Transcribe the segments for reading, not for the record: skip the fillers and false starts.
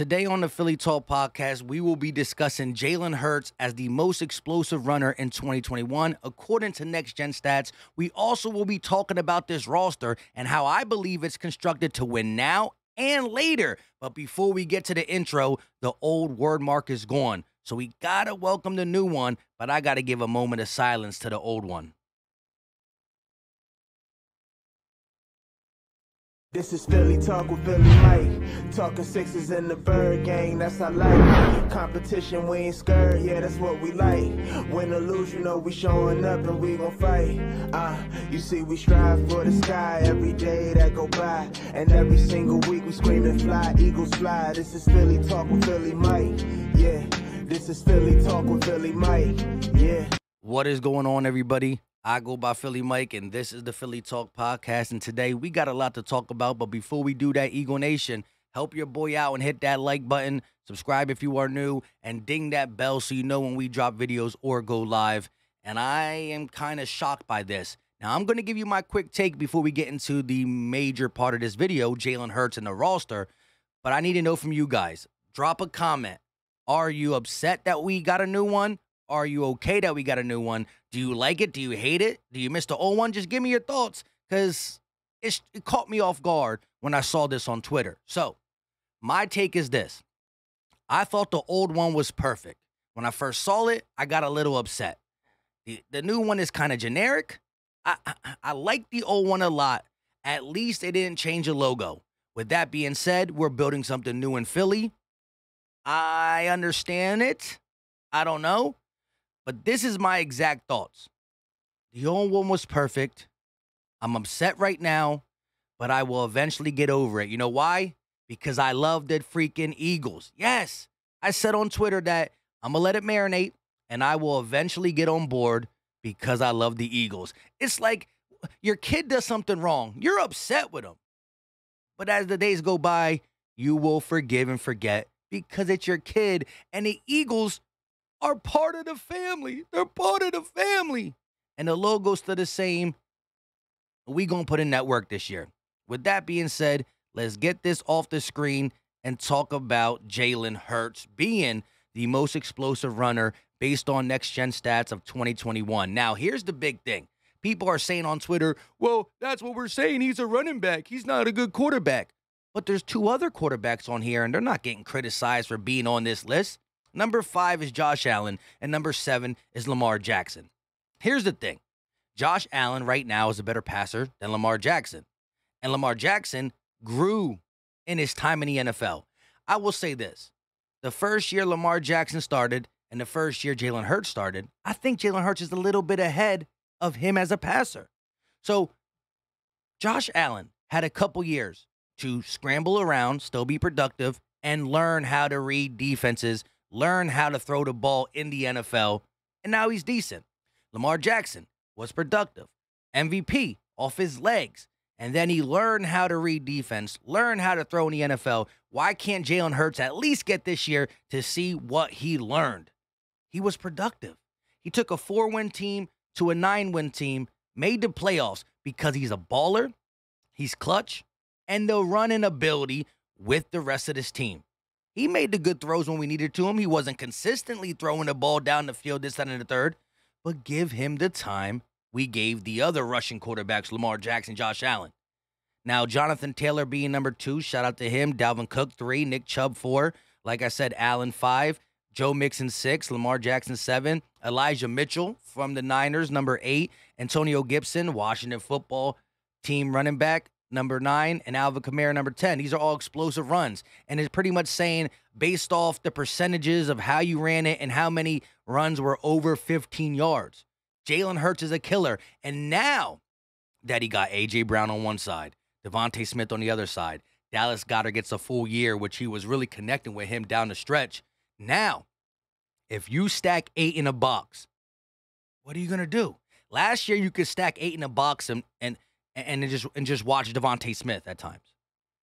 Today on the Philly Talk podcast, we will be discussing Jalen Hurts as the most explosive runner in 2021, according to Next Gen Stats. We also will be talking about this roster and how I believe it's constructed to win now and later. But before we get to the intro, the old word mark is gone. So we got to welcome the new one, but I got to give a moment of silence to the old one. This is Philly Talk with Philly Mike. Talking sixes in the bird gang, that's I like. Competition, we ain't scared, yeah, that's what we like. Win or lose, you know we showing up and we gon' fight. You see we strive for the sky every day that go by. And every single week we screaming fly, eagles fly. This is Philly Talk with Philly Mike, yeah. This is Philly Talk with Philly Mike, yeah. What is going on, everybody? I go by Philly Mike, and this is the Philly Talk podcast. And today we got a lot to talk about. But before we do that, Eagle Nation, help your boy out and hit that like button. Subscribe if you are new, and ding that bell so you know when we drop videos or go live. And I am kind of shocked by this. Now, I'm going to give you my quick take before we get into the major part of this video, Jalen Hurts and the roster. But I need to know from you guys. Drop a comment. Are you upset that we got a new one? Are you okay that we got a new one? Do you like it? Do you hate it? Do you miss the old one? Just give me your thoughts, because it caught me off guard when I saw this on Twitter. So my take is this. I thought the old one was perfect. When I first saw it, I got a little upset. The new one is kind of generic. I like the old one a lot. At least they didn't change the logo. With that being said, we're building something new in Philly. I understand it. I don't know. But this is my exact thoughts. The old one was perfect. I'm upset right now, but I will eventually get over it. You know why? Because I love the freaking Eagles. Yes, I said on Twitter that I'm going to let it marinate, and I will eventually get on board because I love the Eagles. It's like your kid does something wrong. You're upset with them. But as the days go by, you will forgive and forget because it's your kid, and the Eagles are part of the family. They're part of the family. And the logo's still the same. We gonna put in that work this year. With that being said, let's get this off the screen and talk about Jalen Hurts being the most explosive runner based on next-gen stats of 2021. Now, here's the big thing. People are saying on Twitter, well, that's what we're saying. He's a running back. He's not a good quarterback. But there's two other quarterbacks on here, and they're not getting criticized for being on this list. Number 5 is Josh Allen, and number 7 is Lamar Jackson. Here's the thing. Josh Allen right now is a better passer than Lamar Jackson. And Lamar Jackson grew in his time in the NFL. I will say this. The first year Lamar Jackson started and the first year Jalen Hurts started, I think Jalen Hurts is a little bit ahead of him as a passer. So Josh Allen had a couple years to scramble around, still be productive, and learn how to read defenses, learn how to throw the ball in the NFL, and now he's decent. Lamar Jackson was productive, MVP off his legs, and then he learned how to read defense, learn how to throw in the NFL. Why can't Jalen Hurts at least get this year to see what he learned? He was productive. He took a 4-win team to a 9-win team, made the playoffs because he's a baller, he's clutch, and the running ability with the rest of this team. He made the good throws when we needed to him. He wasn't consistently throwing the ball down the field this, that, and the third. But give him the time we gave the other rushing quarterbacks, Lamar Jackson, Josh Allen. Now, Jonathan Taylor being number 2, shout out to him. Dalvin Cook, 3. Nick Chubb, 4. Like I said, Allen, 5. Joe Mixon, 6. Lamar Jackson, 7. Elijah Mitchell from the Niners, number 8. Antonio Gibson, Washington football team running back, number 9, and Alvin Kamara, number 10. These are all explosive runs. And it's pretty much saying, based off the percentages of how you ran it and how many runs were over 15 yards. Jalen Hurts is a killer. And now that he got A.J. Brown on one side, Devontae Smith on the other side, Dallas Goedert gets a full year, which he was really connecting with him down the stretch. Now, if you stack 8 in a box, what are you going to do? Last year, you could stack 8 in a box and just watch Devontae Smith at times,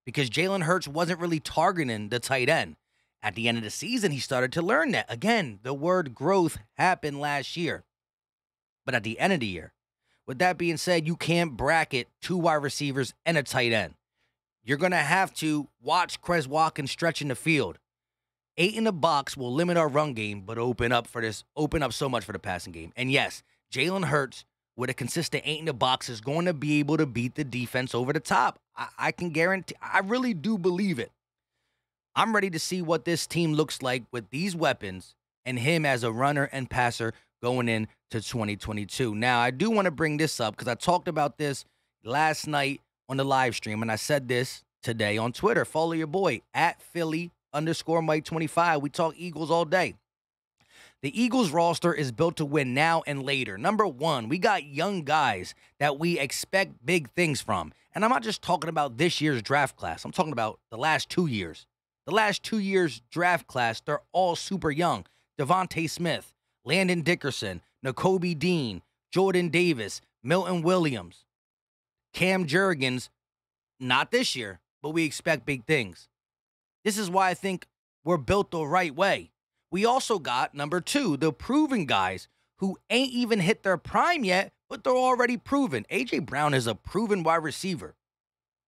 because Jalen Hurts wasn't really targeting the tight end. At the end of the season, he started to learn that. Again, the word growth happened last year. But at the end of the year, with that being said, you can't bracket 2 wide receivers and a tight end. You're going to have to watch Quez Watkins stretch in the field. 8 in the box will limit our run game, but open up so much for the passing game. And yes, Jalen Hurts with a consistent 8 in the box is going to be able to beat the defense over the top. I can guarantee, I really do believe it. I'm ready to see what this team looks like with these weapons and him as a runner and passer going into 2022. Now, I do want to bring this up because I talked about this last night on the live stream, and I said this today on Twitter. Follow your boy at Philly_Mike25. We talk Eagles all day. The Eagles roster is built to win now and later. Number one, we got young guys that we expect big things from. And I'm not just talking about this year's draft class. I'm talking about the last 2 years. The last 2 years draft class, they're all super young. Devontae Smith, Landon Dickerson, Nakobe Dean, Jordan Davis, Milton Williams, Cam Jurgens. Not this year, but we expect big things. This is why I think we're built the right way. We also got, number two, the proven guys who ain't even hit their prime yet, but they're already proven. A.J. Brown is a proven wide receiver.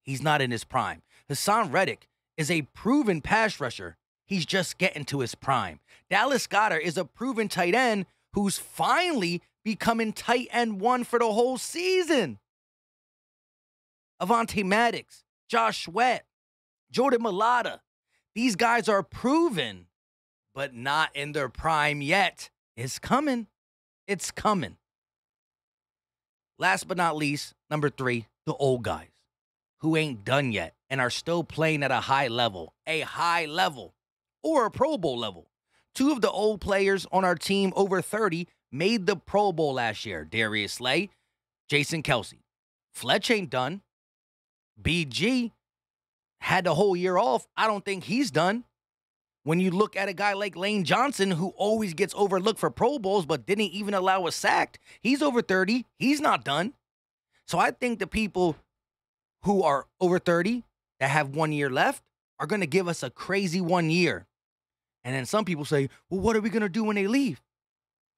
He's not in his prime. Hassan Reddick is a proven pass rusher. He's just getting to his prime. Dallas Goedert is a proven tight end who's finally becoming tight end one for the whole season. Avonte Maddox, Josh Sweat, Jordan Mailata. These guys are proven, but not in their prime yet. It's coming. It's coming. Last but not least, number three, the old guys who ain't done yet and are still playing at a high level, or a Pro Bowl level. Two of the old players on our team over 30 made the Pro Bowl last year. Darius Slay, Jason Kelsey. Fletch ain't done. BG had the whole year off. I don't think he's done. When you look at a guy like Lane Johnson, who always gets overlooked for Pro Bowls but didn't even allow a sack, he's over 30. He's not done. So I think the people who are over 30 that have 1 year left are going to give us a crazy 1 year. And then some people say, well, what are we going to do when they leave?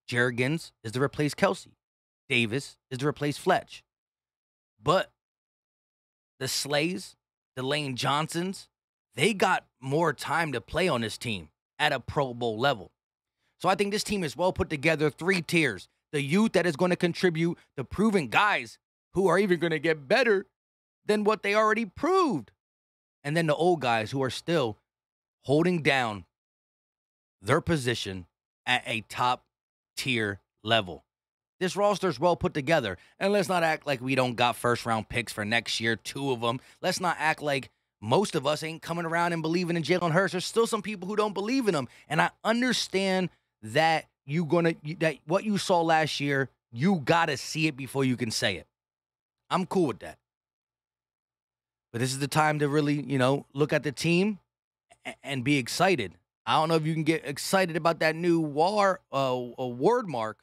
Jurgens is to replace Kelsey. Davis is to replace Fletch. But the Slays, the Lane Johnsons, they got more time to play on this team at a Pro Bowl level. So I think this team is well put together, 3 tiers. The youth that is going to contribute, the proven guys who are even going to get better than what they already proved. And then the old guys who are still holding down their position at a top tier level. This roster is well put together. And let's not act like we don't got first round picks for next year, 2 of them. Let's not act like most of us ain't coming around and believing in Jalen Hurts. There's still some people who don't believe in him. And I understand that that what you saw last year, you got to see it before you can say it. I'm cool with that. But this is the time to really, look at the team and be excited. I don't know if you can get excited about that new word mark,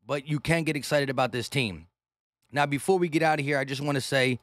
but you can get excited about this team. Now, before we get out of here, I just want to say,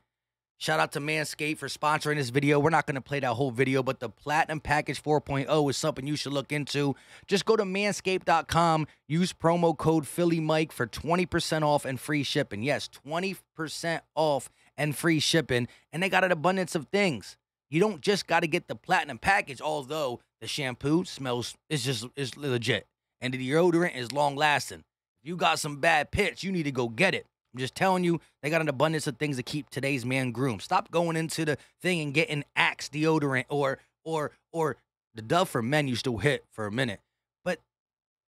shout out to Manscape for sponsoring this video. We're not going to play that whole video, but the Platinum Package 4.0 is something you should look into. Just go to manscape.com, use promo code PhillyMike for 20% off and free shipping. Yes, 20% off and free shipping. And they got an abundance of things. You don't just got to get the Platinum Package, although the shampoo smells is legit. And the deodorant is long-lasting. If you got some bad pits, you need to go get it. I'm just telling you, they got an abundance of things to keep today's man groomed. Stop going into the thing and getting Axe deodorant or the Dove for Men used to hit for a minute. But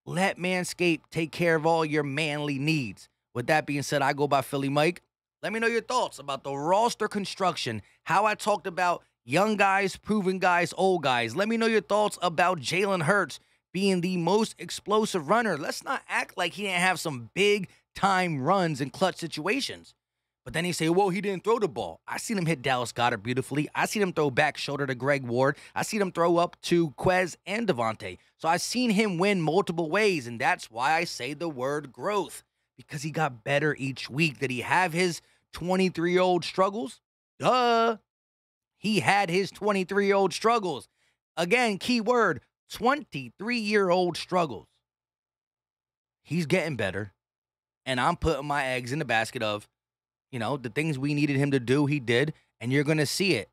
let Manscaped take care of all your manly needs. With that being said, I go by Philly Mike. Let me know your thoughts about the roster construction, how I talked about young guys, proven guys, old guys. Let me know your thoughts about Jalen Hurts being the most explosive runner. Let's not act like he didn't have some big time runs in clutch situations. But then he say, well, he didn't throw the ball. I seen him hit Dallas Goedert beautifully. I seen him throw back shoulder to Greg Ward. I seen him throw up to Quez and Devontae. So I've seen him win multiple ways, and that's why I say the word growth, because he got better each week. Did he have his 23-year-old struggles? Duh. He had his 23-year-old struggles. Again, key word, 23-year-old struggles. He's getting better. And I'm putting my eggs in the basket of, the things we needed him to do, he did. And you're going to see it.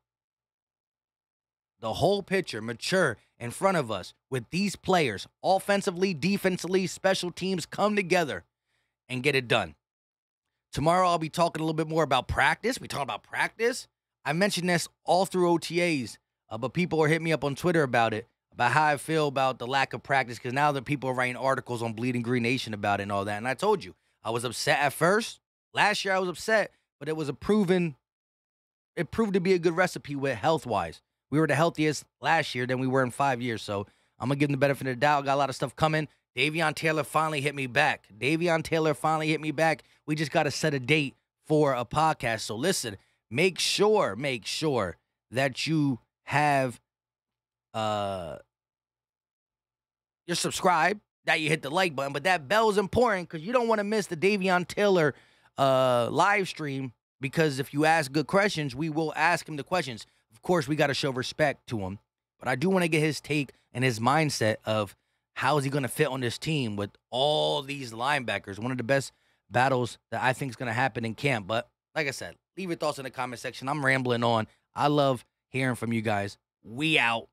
The whole picture mature in front of us with these players, offensively, defensively, special teams, come together and get it done. Tomorrow, I'll be talking a little bit more about practice. We talk about practice. I mentioned this all through OTAs, but people are hitting me up on Twitter about it, about how I feel about the lack of practice, because now that people are writing articles on Bleeding Green Nation about it and all that. And I told you, I was upset at first. Last year, I was upset, but it proved to be a good recipe with health-wise. We were the healthiest last year than we were in 5 years, so I'm going to give them the benefit of the doubt. Got a lot of stuff coming. Davion Taylor finally hit me back. We just got to set a date for a podcast. So listen, make sure that you have you're subscribed, that you hit the like button, but that bell is important because you don't want to miss the Davion Taylor live stream, because if you ask good questions, we will ask him the questions. Of course, we got to show respect to him, but I do want to get his take and his mindset of how is he going to fit on this team with all these linebackers. One of the best battles that I think is going to happen in camp. But like I said, leave your thoughts in the comment section. I'm rambling on. I love hearing from you guys. We out.